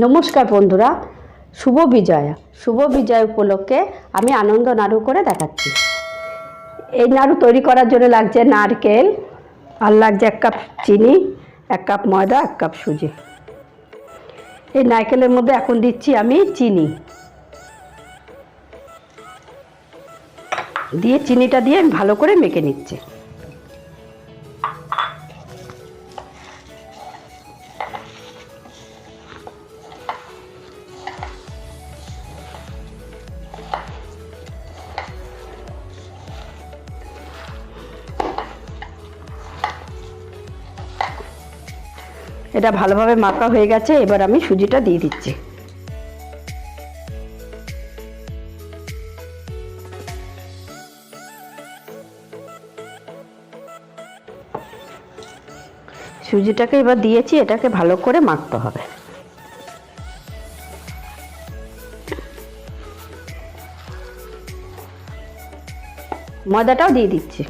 নমস্কার বন্ধুরা, শুভ বিজয় উপলক্ষে আমি আনন্দ নাড়ু করে দেখাচ্ছি। এই নাড়ু তৈরি করার জন্য লাগছে নারকেল, আর লাগছে 1 কাপ চিনি, 1 কাপ ময়দা, 1 কাপ সুজি। এই নারকেলের মধ্যে এখন দিচ্ছি আমি চিনি, দিয়ে চিনিটা দিয়ে ভালো করে মেখে নিচ্ছি। এটা ভালোভাবে মাখা হয়ে গেছে, এবার আমি সুজিটা দিয়ে দিচ্ছি। সুজিটাকে এবার দিয়েছি, এটাকে ভালো করে মাখতে হবে। ময়দাটাও দিয়ে দিচ্ছি,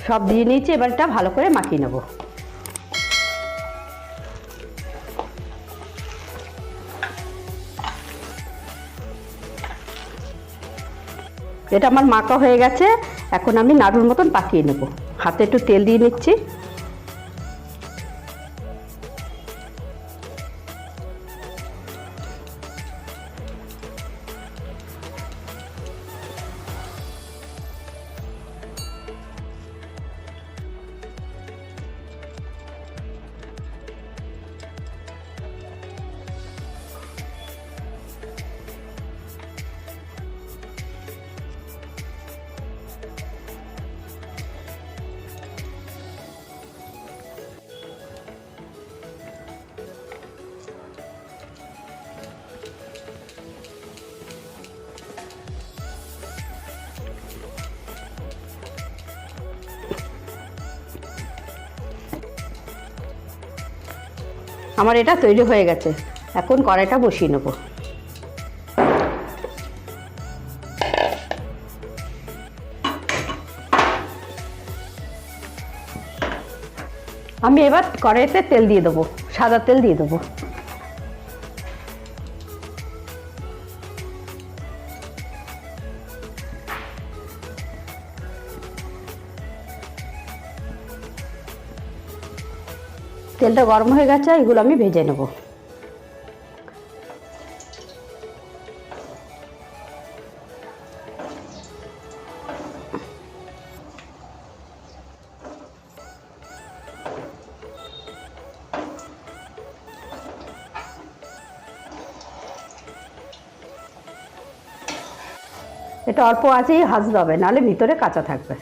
সব দিয়ে নিয়েছি। এবার এটা ভালো করে মাখিয়ে নেব। এটা আমার মাখা হয়ে গেছে, এখন আমি নাড়ুর মতন পাকিয়ে নেব। হাতে একটু তেল দিয়ে নিচ্ছি। আমার এটা তৈরি হয়ে গেছে, এখন কড়াইটা বসিয়ে নেব। আমি এবার কড়াইতে তেল দিয়ে দেবো, সাদা তেল দিয়ে দেবো। তেলটা গরম হয়ে গেছে, এগুলো আমি ভেজে নেব। এটা অল্প আঁচেই ভাজতে হবে, নাহলে ভিতরে কাঁচা থাকবে।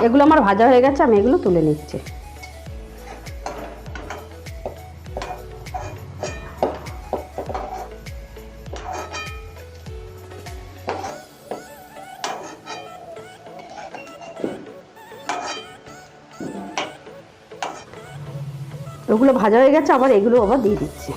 এগুলো আমার ভাজা হয়ে গেছে, আমি এগুলো তুলে নিচ্ছি। এগুলো ভাজা হয়ে গেছে, আবার এগুলো আবার দিয়ে দিচ্ছি।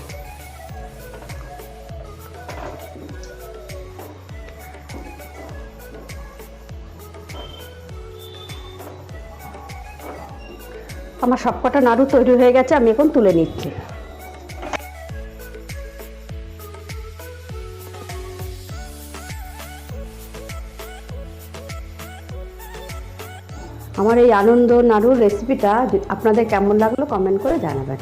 আমার সবকটা নাড়ু তৈরি হয়ে গেছে, আমি এখন তুলে নিচ্ছি। আমার এই আনন্দ নাড়ুর রেসিপিটা আপনাদের কেমন লাগলো কমেন্ট করে জানাবেন।